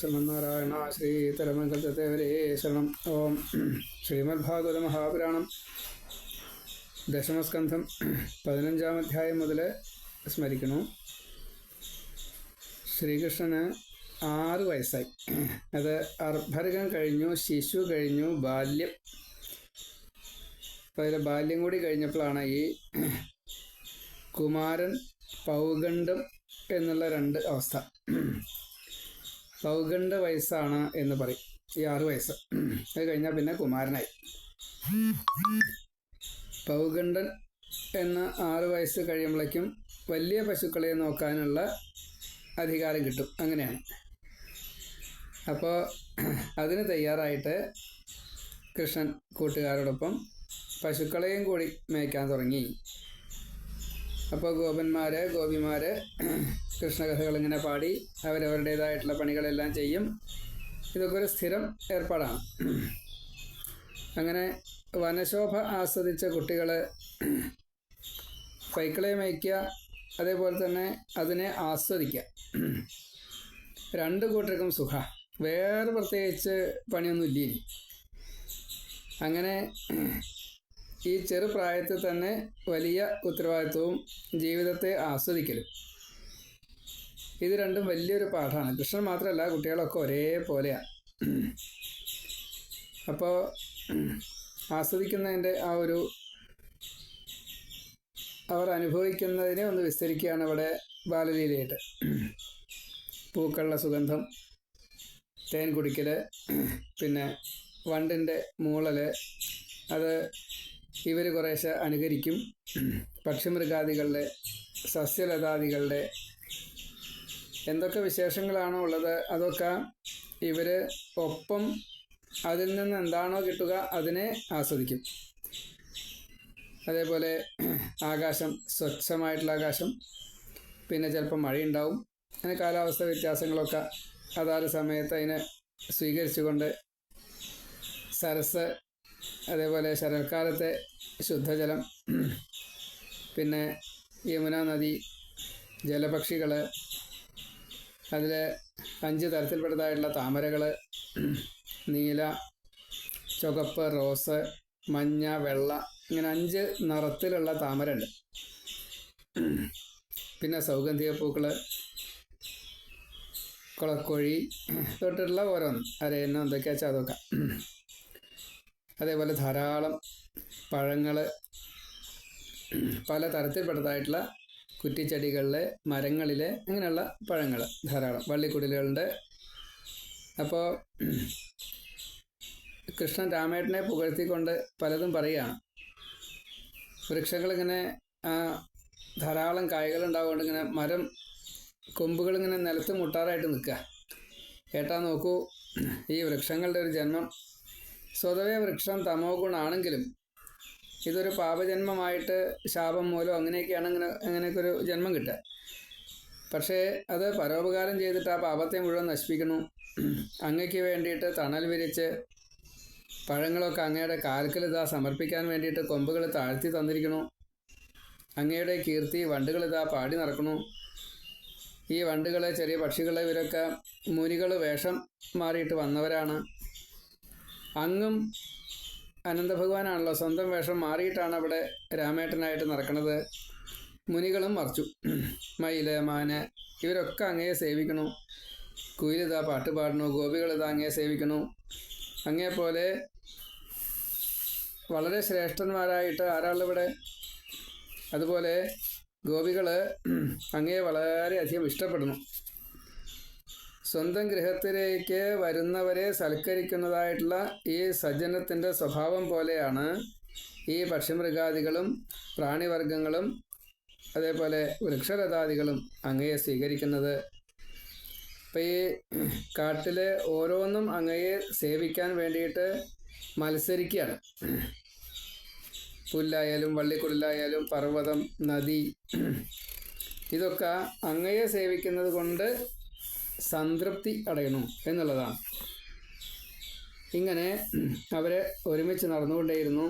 ശ്രീമന്നാരായണ ശ്രീധരമംഗലദേവരേ ശരണം. ഓം. ശ്രീമദ്ഭാഗവത മഹാപുരാണം ദശമസ്കന്ധം 15-ാം അധ്യായം മുതൽ സ്മരിക്കുന്നു. ശ്രീകൃഷ്ണന് 6 വയസ്സായി. അത് അർഭരകം കഴിഞ്ഞു, ശിശു കഴിഞ്ഞു, ബാല്യം. അപ്പോൾ അതിൽ ബാല്യം കൂടി കഴിഞ്ഞപ്പോഴാണ് ഈ കുമാരൻ പൗഗണ്ഡം എന്നുള്ള 2 അവസ്ഥ. പൗഗണ്ഡ വയസ്സാണ് എന്ന് പറയും ഈ 6 വയസ്സ്. അത് കഴിഞ്ഞാൽ പിന്നെ കുമാരനായി. പൗഗണ്ഡൻ എന്ന 6 വയസ്സ് കഴിയുമ്പോഴേക്കും വലിയ പശുക്കളെ നോക്കാനുള്ള അധികാരം കിട്ടും. അങ്ങനെയാണ്. അപ്പോൾ അതിന് തയ്യാറായിട്ട് കൃഷ്ണൻ കൂട്ടുകാരോടൊപ്പം പശുക്കളെയും കൂടി മേയ്ക്കാൻ തുടങ്ങി. അപ്പോൾ ഗോപിമാർ കൃഷ്ണകഥകളിങ്ങനെ പാടി അവരവരുടേതായിട്ടുള്ള പണികളെല്ലാം ചെയ്യും. ഇതൊക്കെ ഒരു സ്ഥിരം ഏർപ്പാടാണ്. അങ്ങനെ വനശോഭ ആസ്വദിച്ച കുട്ടികൾ പൈക്കളെ മേയ്ക്കുക, അതേപോലെ തന്നെ അതിനെ ആസ്വദിക്കുക. 2 കൂട്ടർക്കും സുഖ. വേറെ പ്രത്യേകിച്ച് പണിയൊന്നുമില്ല ഇനി. അങ്ങനെ ഈ ചെറുപ്രായത്തിൽ തന്നെ വലിയ ഉത്തരവാദിത്വവും ജീവിതത്തെ ആസ്വദിക്കലും, ഇത് രണ്ടും വലിയൊരു പാഠമാണ്. കൃഷ്ണൻ മാത്രമല്ല, കുട്ടികളൊക്കെ ഒരേപോലെയാണ്. അപ്പോൾ ആസ്വദിക്കുന്നതിൻ്റെ ആ ഒരു അവർ അനുഭവിക്കുന്നതിനെ ഒന്ന് വിസ്തരിക്കുകയാണ് ഇവിടെ ബാലലീലയായിട്ട്. പൂക്കളുടെ സുഗന്ധം, തേൻ കുടിക്കൽ, പിന്നെ വണ്ടിൻ്റെ മൂളൽ, അത് ഇവർ കുറേശ്ശെ അനുകരിക്കും. പക്ഷിമൃഗാദികളുടെ, സസ്യലതാദികളുടെ എന്തൊക്കെ വിശേഷങ്ങളാണോ ഉള്ളത് അതൊക്കെ ഇവർ ഒപ്പം അതിൽ നിന്ന് എന്താണോ കിട്ടുക അതിനെ ആസ്വദിക്കും. അതേപോലെ ആകാശം, സ്വച്ഛമായിട്ടുള്ള ആകാശം, പിന്നെ ചിലപ്പോൾ മഴയുണ്ടാവും. അങ്ങനെ കാലാവസ്ഥ വ്യത്യാസങ്ങളൊക്കെ അതാത് സമയത്ത് അതിനെ സ്വീകരിച്ചുകൊണ്ട് സരസ്, അതേപോലെ ശരൽക്കാലത്തെ ശുദ്ധജലം, പിന്നെ യമുന നദി, ജലപക്ഷികൾ, അതിൽ 5 തരത്തിൽപ്പെട്ടതായിട്ടുള്ള താമരകൾ, നീല, ചുവപ്പ്, റോസ്, മഞ്ഞ, വെള്ള, ഇങ്ങനെ 5 നിറത്തിലുള്ള താമര ഉണ്ട്. പിന്നെ സൗഗന്ധിക പൂക്കൾ, കുളക്കോഴി തൊട്ടുള്ള ഓരോന്ന്, അരയന്നം, എന്തൊക്കെയാ വെച്ചാൽ അതൊക്കെ. അതേപോലെ ധാരാളം പഴങ്ങൾ, പല തരത്തിൽപ്പെട്ടതായിട്ടുള്ള കുറ്റിച്ചെടികളിലെ, മരങ്ങളിലെ, അങ്ങനെയുള്ള പഴങ്ങൾ ധാരാളം, വള്ളിക്കുടിലുകളുണ്ട്. അപ്പോൾ കൃഷ്ണൻ രാമേട്ടനെ പുകഴ്ത്തിക്കൊണ്ട് പലതും പറയുകയാണ്. വൃക്ഷങ്ങളിങ്ങനെ ധാരാളം കായ്കളുണ്ടാവുകൊണ്ട് ഇങ്ങനെ മരം കൊമ്പുകളിങ്ങനെ നിലത്ത് മുട്ടാറായിട്ട് നിൽക്കുക. ഏട്ടാ നോക്കൂ, ഈ വൃക്ഷങ്ങളുടെ ഒരു ജന്മം. സ്വതവേ വൃക്ഷം തമോ ഗുണാണെങ്കിലും ഇതൊരു പാപജന്മമായിട്ട് ശാപം മൂലം അങ്ങനെയൊക്കെയാണ് അങ്ങനെയൊക്കെ ഒരു ജന്മം കിട്ടുക. പക്ഷേ അത് പരോപകാരം ചെയ്തിട്ട് ആ പാപത്തെ മുഴുവൻ നശിപ്പിക്കുന്നു. അങ്ങയ്ക്ക് വേണ്ടിയിട്ട് തണൽ വിരിച്ച് പഴങ്ങളൊക്കെ അങ്ങയുടെ കാൽക്കൽ ഇതാ സമർപ്പിക്കാൻ വേണ്ടിയിട്ട് കൊമ്പുകൾ താഴ്ത്തി തന്നിരിക്കണു. അങ്ങയുടെ കീർത്തി വണ്ടുകൾ ഇതാ പാടി നടക്കണു. ഈ വണ്ടുകളെ, ചെറിയ പക്ഷികളെ, ഇവരൊക്കെ മുനികൾ വേഷം മാറിയിട്ട് വന്നവരാണ്. അങ്ങും അനന്തഭഗവാനാണല്ലോ, സ്വന്തം വേഷം മാറിയിട്ടാണ് അവിടെ രാമേട്ടനായിട്ട് നടക്കുന്നത്. മുനികളും മറിച്ചു. മയില്, മാന്, ഇവരൊക്കെ അങ്ങയെ സേവിക്കണു. കുയിലിതാ പാട്ട് പാടണു, ഗോപികളിതാ അങ്ങയെ സേവിക്കണു. അങ്ങേപ്പോലെ വളരെ ശ്രേഷ്ഠന്മാരായിട്ട് ആരാളിവിടെ? അതുപോലെ ഗോപികൾ അങ്ങയെ വളരെയധികം ഇഷ്ടപ്പെടുന്നു. സ്വന്തം ഗൃഹത്തിലേക്ക് വരുന്നവരെ സൽക്കരിക്കുന്നതായിട്ടുള്ള ഈ സജ്ജനത്തിൻ്റെ സ്വഭാവം പോലെയാണ് ഈ പക്ഷിമൃഗാദികളും പ്രാണിവർഗങ്ങളും അതേപോലെ വൃക്ഷലതാദികളും അങ്ങയെ സ്വീകരിക്കുന്നത്. അപ്പം ഈ കാട്ടിലെ ഓരോന്നും അങ്ങയെ സേവിക്കാൻ വേണ്ടിയിട്ട് മത്സരിക്കുകയാണ്. പുല്ലായാലും വള്ളിക്കുടിലായാലും പർവ്വതം, നദി, ഇതൊക്കെ അങ്ങയെ സേവിക്കുന്നത് കൊണ്ട് സംതൃപ്തി അടയണു എന്നുള്ളതാണ്. ഇങ്ങനെ അവരെ ഒരുമിച്ച് നടന്നുകൊണ്ടേയിരുന്നു.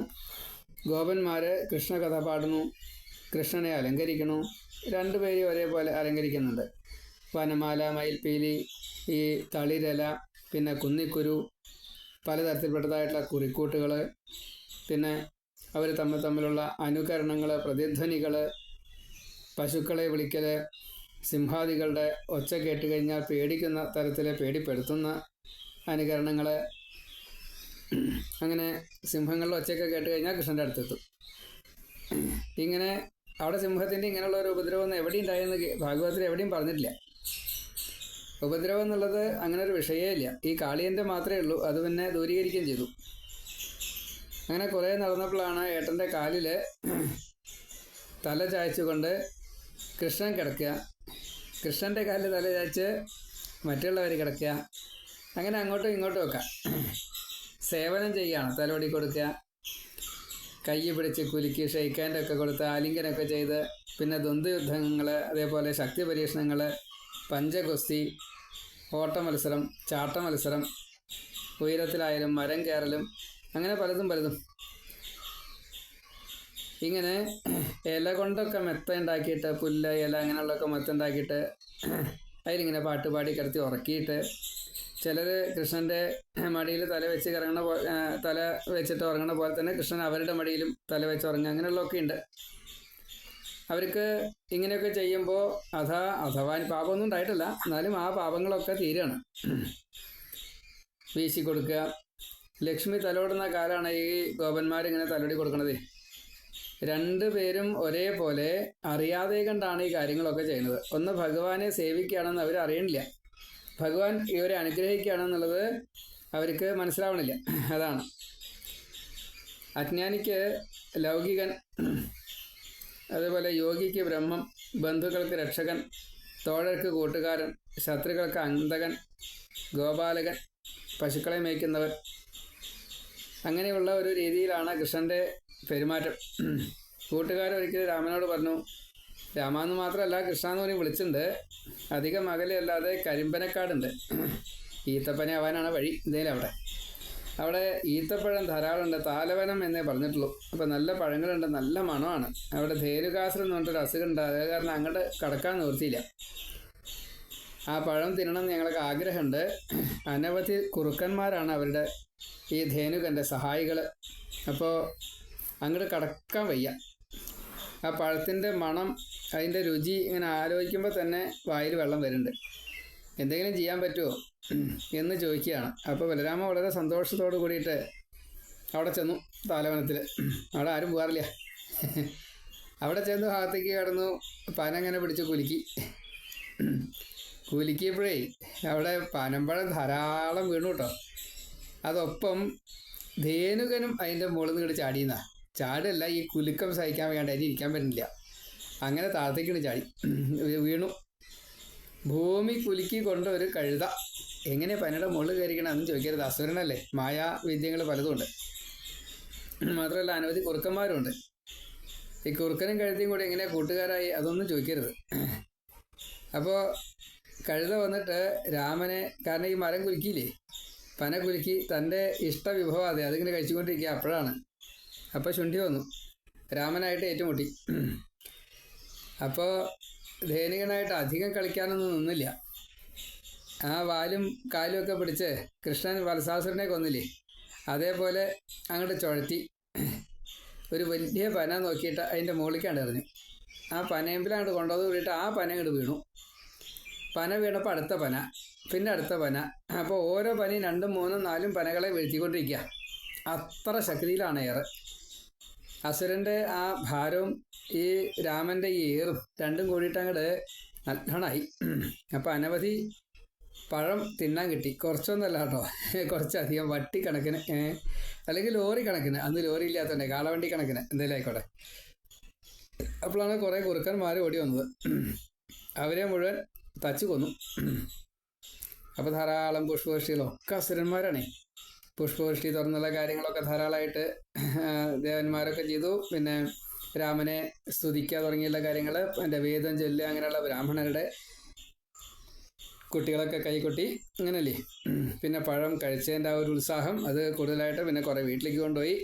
ഗോപന്മാർ കൃഷ്ണകഥ പാടുന്നു, കൃഷ്ണനെ അലങ്കരിക്കണു. 2 പേരും ഒരേപോലെ അലങ്കരിക്കുന്നുണ്ട്. വനമാല, മയിൽപ്പീലി, ഈ തളിരില, പിന്നെ കുന്നിക്കുരു, പലതരത്തിൽപ്പെട്ടതായിട്ടുള്ള കുറിക്കൂട്ടുകൾ, പിന്നെ അവർ തമ്മിലുള്ള അനുകരണങ്ങൾ, പ്രതിധ്വനികൾ, പശുക്കളെ വിളിക്കൽ, സിംഹാദികളുടെ ഒച്ച കേട്ട് കഴിഞ്ഞാൽ പേടിക്കുന്ന തരത്തിൽ പേടിപ്പെടുത്തുന്ന അനുകരണങ്ങൾ. അങ്ങനെ സിംഹങ്ങളുടെ ഒച്ചയൊക്കെ കേട്ട് കഴിഞ്ഞാൽ കൃഷ്ണൻ്റെ അടുത്തെത്തും. ഇങ്ങനെ അവിടെ സിംഹത്തിൻ്റെ ഇങ്ങനെയുള്ള ഒരു ഉപദ്രവം എവിടെയും ഉണ്ടായെന്ന് ഭാഗവതത്തിൽ എവിടെയും പറഞ്ഞിട്ടില്ല. ഉപദ്രവം എന്നുള്ളത് അങ്ങനെ ഒരു വിഷയമേ ഇല്ല. ഈ കാളിയൻ്റെ മാത്രമേ ഉള്ളൂ. അത് പിന്നെ ദൂരീകരിക്കുകയും ചെയ്തു. അങ്ങനെ കുറേ നടന്നപ്പോഴാണ് ഏട്ടൻ്റെ കാലിൽ തല ചായച്ചുകൊണ്ട് കൃഷ്ണൻ കിടക്കുക. കൃഷ്ണൻ്റെ കാലിൽ തല ചായച്ച് മറ്റുള്ളവർ കിടക്കുക. അങ്ങനെ അങ്ങോട്ടും ഇങ്ങോട്ടും ഒക്കെ സേവനം ചെയ്യുകയാണ്. തലോടി കൊടുക്കുക, കൈ പിടിച്ച് കുലുക്കി ഷെയ്ക്കാൻ്റെ ഒക്കെ കൊടുത്ത് ആലിംഗനൊക്കെ ചെയ്ത്, പിന്നെ ദ്വന്ദ്വയുദ്ധങ്ങൾ, അതേപോലെ ശക്തി പരീക്ഷണങ്ങൾ, പഞ്ചഗുസ്തി, ഓട്ട മത്സരം, ചാട്ട മത്സരം, ഉയരത്തിലായാലും മരം കയറലും, അങ്ങനെ പലതും. ഇങ്ങനെ ഇല കൊണ്ടൊക്കെ മെത്ത ഉണ്ടാക്കിയിട്ട്, പുല്ല് ഇല അങ്ങനെയുള്ളതൊക്കെ മെത്ത ഉണ്ടാക്കിയിട്ട് അതിലിങ്ങനെ പാട്ടുപാടി കിടത്തി ഉറക്കിയിട്ട്, ചിലർ കൃഷ്ണൻ്റെ മടിയിൽ തല വെച്ചിട്ട് ഉറങ്ങണ പോലെ തന്നെ കൃഷ്ണൻ അവരുടെ മടിയിലും തല വെച്ച് ഉറങ്ങുക, അങ്ങനെയുള്ളതൊക്കെ ഉണ്ട്. അവർക്ക് ഇങ്ങനെയൊക്കെ ചെയ്യുമ്പോൾ അഥവാ പാപമൊന്നും ഉണ്ടായിട്ടില്ല, എന്നാലും ആ പാപങ്ങളൊക്കെ തീരുകയാണ്. വീശി കൊടുക്കുക. ലക്ഷ്മി തലോടുന്ന കാലാണ് ഈ ഗോപന്മാരിങ്ങനെ തലോടി കൊടുക്കണത്. രണ്ടുപേരും ഒരേപോലെ അറിയാതെ കണ്ടാണ് ഈ കാര്യങ്ങളൊക്കെ ചെയ്യുന്നത്. ഒന്ന് ഭഗവാനെ സേവിക്കുകയാണെന്ന് അവർ അറിയണില്ല, ഭഗവാൻ ഇവരെ അനുഗ്രഹിക്കുകയാണെന്നുള്ളത് അവർക്ക് മനസ്സിലാവണില്ല. അതാണ് അജ്ഞാനിക്ക് ലൗകികൻ, അതേപോലെ യോഗിക്ക് ബ്രഹ്മം, ബന്ധുക്കൾക്ക് രക്ഷകൻ, തോഴർക്ക് കൂട്ടുകാരൻ, ശത്രുക്കൾക്ക് അന്തകൻ, ഗോപാലകൻ, പശുക്കളെ മേയ്ക്കുന്നവൻ, അങ്ങനെയുള്ള ഒരു രീതിയിലാണ് കൃഷ്ണൻ്റെ പെരുമാറ്റം. കൂട്ടുകാരൊരിക്കലും രാമനോട് പറഞ്ഞു, രാമാന്ന് മാത്രമല്ല കൃഷ്ണ എന്ന് പറഞ്ഞ് വിളിച്ചിട്ടുണ്ട്, അധികം അകലെയല്ലാതെ കരിമ്പനക്കാടുണ്ട്, ഈത്തപ്പന ആവാനാണ് വഴി എന്തേലും അവിടെ ഈത്തപ്പഴം ധാരാളമുണ്ട്, താലവനം എന്നേ പറഞ്ഞിട്ടുള്ളൂ. അപ്പോൾ നല്ല പഴങ്ങളുണ്ട്, നല്ല മണമാണ്. അവിടെ ധേനുകാസുരം എന്ന് പറഞ്ഞിട്ടൊരു അസുഖമുണ്ട്, അത് കാരണം അങ്ങോട്ട് കടക്കാൻ നിവൃത്തിയില്ല. ആ പഴം തിന്നണം എന്ന് ഞങ്ങൾക്ക് ആഗ്രഹമുണ്ട്. അനവധി കുറുക്കന്മാരാണ് അവരുടെ ഈ ധേനുകൻ്റെ സഹായികൾ. അപ്പോൾ അങ്ങോട്ട് കടക്കാൻ വയ്യ. ആ പഴത്തിൻ്റെ മണം, അതിൻ്റെ രുചി ഇങ്ങനെ ആലോചിക്കുമ്പോൾ തന്നെ വായിൽ വെള്ളം വരുന്നുണ്ട്. എന്തെങ്കിലും ചെയ്യാൻ പറ്റുമോ എന്ന് ചോദിക്കുകയാണ്. അപ്പോൾ ബലരാമ വളരെ സന്തോഷത്തോട് കൂടിയിട്ട് അവിടെ ചെന്നു. താലവനത്തിൽ അവിടെ ആരും പോകാറില്ല. അവിടെ ചെന്ന് ഭാഗത്തേക്ക് കടന്നു. പനങ്ങനെ പിടിച്ച് കുലുക്കിയപ്പോഴേ അവിടെ പനമ്പഴം ധാരാളം വീണു കേട്ടോ. അതൊപ്പം ധേനുകനും അതിൻ്റെ മുകളിൽ നിന്ന് ചാടിയെന്നാ. ചാടല്ല, ഈ കുലുക്കം സഹിക്കാൻ വേണ്ട, അതിന് ഇരിക്കാൻ പറ്റുന്നില്ല. അങ്ങനെ താഴത്തേക്കാണ് ചാടി വീണു. ഭൂമി കുലുക്കി കൊണ്ട് ഒരു കഴുത എങ്ങനെ പനയുടെ മുകളിൽ കയറിക്കണം അതൊന്നും ചോദിക്കരുത്. അസുരനല്ലേ, മായാവിദ്യങ്ങൾ പലതുമുണ്ട്. മാത്രമല്ല അനവധി കുറുക്കന്മാരുമുണ്ട്. ഈ കുറുക്കനും കഴുതയും കൂടി എങ്ങനെയാണ് കൂട്ടുകാരായി അതൊന്നും ചോദിക്കരുത്. അപ്പോൾ കഴുത വന്നിട്ട് രാമനെ, കാരണം ഈ മരം കുലുക്കിയില്ലേ, പന കുലുക്കി തൻ്റെ ഇഷ്ടവിഭവം അതെ അതിങ്ങനെ കഴിച്ചുകൊണ്ടിരിക്കുക. അപ്പോഴാണ് അപ്പോൾ ശുണ്ഠി വന്നു, രാമനായിട്ട് ഏറ്റുമുട്ടി. അപ്പോൾ ധേനുകനായിട്ട് അധികം കളിക്കാനൊന്നും നിന്നില്ല. ആ വാലും കാലും ഒക്കെ പിടിച്ച് കൃഷ്ണൻ വത്സാസുരനെ കൊന്നില്ലേ, അതേപോലെ അങ്ങോട്ട് ചുഴറ്റി ഒരു വലിയ പന നോക്കിയിട്ട് അതിൻ്റെ മുകളിലേക്കാണ്ട് എറിഞ്ഞു. ആ പനയമ്പിലങ്ങോട്ട് കൊണ്ടുവന്ന് കൂടിയിട്ട് ആ പന അങ്ങോട്ട് വീണു. പന വീണപ്പോൾ അടുത്ത പന, പിന്നെ അടുത്ത പന. അപ്പോൾ ഓരോ പനയും 2, 3, 4 പനകളെ വീഴ്ത്തിക്കൊണ്ടിരിക്കുക. അത്ര ശക്തിയിലാണ് ഏറ്. അസുരൻ്റെ ആ ഭാരവും ഈ രാമൻ്റെ ഈ ഏറും രണ്ടും കൂടിയിട്ട് അങ്ങോട്ട് നല്ലോണമായി. അപ്പോൾ അനവധി പഴം തിന്നാൻ കിട്ടി. കുറച്ചൊന്നുമല്ല കേട്ടോ, കുറച്ചധികം വട്ടി കണക്കിന്, അല്ലെങ്കിൽ ലോറി കണക്കിന്. അന്ന് ലോറി ഇല്ലാത്തതുകൊണ്ട് കാളവണ്ടി കണക്കിന് എന്തെങ്കിലും ആയിക്കോട്ടെ. അപ്പോഴാണ് കുറേ കുറുക്കന്മാർ ഓടി വന്നത്. അവരെ മുഴുവൻ തച്ചു കൊന്നു. അപ്പോൾ ധാരാളം പുഷ്പവൃഷ്ടികളൊക്കെ അസുരന്മാരാണേ. പുഷ്പവൃഷ്ടി തുറന്നുള്ള കാര്യങ്ങളൊക്കെ ധാരാളമായിട്ട് ദേവന്മാരൊക്കെ ചെയ്തു. പിന്നെ രാമനെ സ്തുതിക്കുക തുടങ്ങിയുള്ള കാര്യങ്ങൾ, എൻ്റെ വേദം ചൊല്ലുക, അങ്ങനെയുള്ള ബ്രാഹ്മണരുടെ കുട്ടികളൊക്കെ കൈകൊട്ടി അങ്ങനല്ലേ. പിന്നെ പഴം കഴിച്ചതിൻ്റെ ആ ഒരു ഉത്സാഹം അത് കൂടുതലായിട്ട് പിന്നെ കുറേ വീട്ടിലേക്ക് കൊണ്ടുപോയി.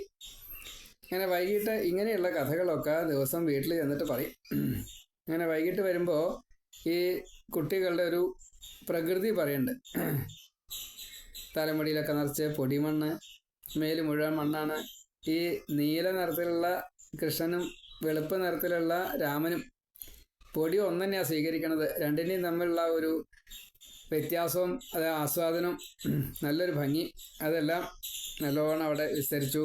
അങ്ങനെ വൈകിട്ട് ഇങ്ങനെയുള്ള കഥകളൊക്കെ ദിവസം വീട്ടിൽ ചെന്നിട്ട് പറയും. അങ്ങനെ വൈകിട്ട് വരുമ്പോൾ ഈ കുട്ടികളുടെ ഒരു പ്രകൃതി പറയുന്നുണ്ട്. തലമുടിയിലൊക്കെ നിറച്ച് പൊടിമണ്ണ്, മേല് മുഴുവൻ മണ്ണാണ്. ഈ നീല നിറത്തിലുള്ള കൃഷ്ണനും വെളുപ്പ് നിറത്തിലുള്ള രാമനും പൊടി ഒന്ന് തന്നെയാണ് സ്വീകരിക്കണത്. രണ്ടിനെയും തമ്മിലുള്ള ഒരു വ്യത്യാസവും അത് ആസ്വാദനം, നല്ലൊരു ഭംഗി, അതെല്ലാം നല്ലോണം അവിടെ വിസ്തരിച്ചു.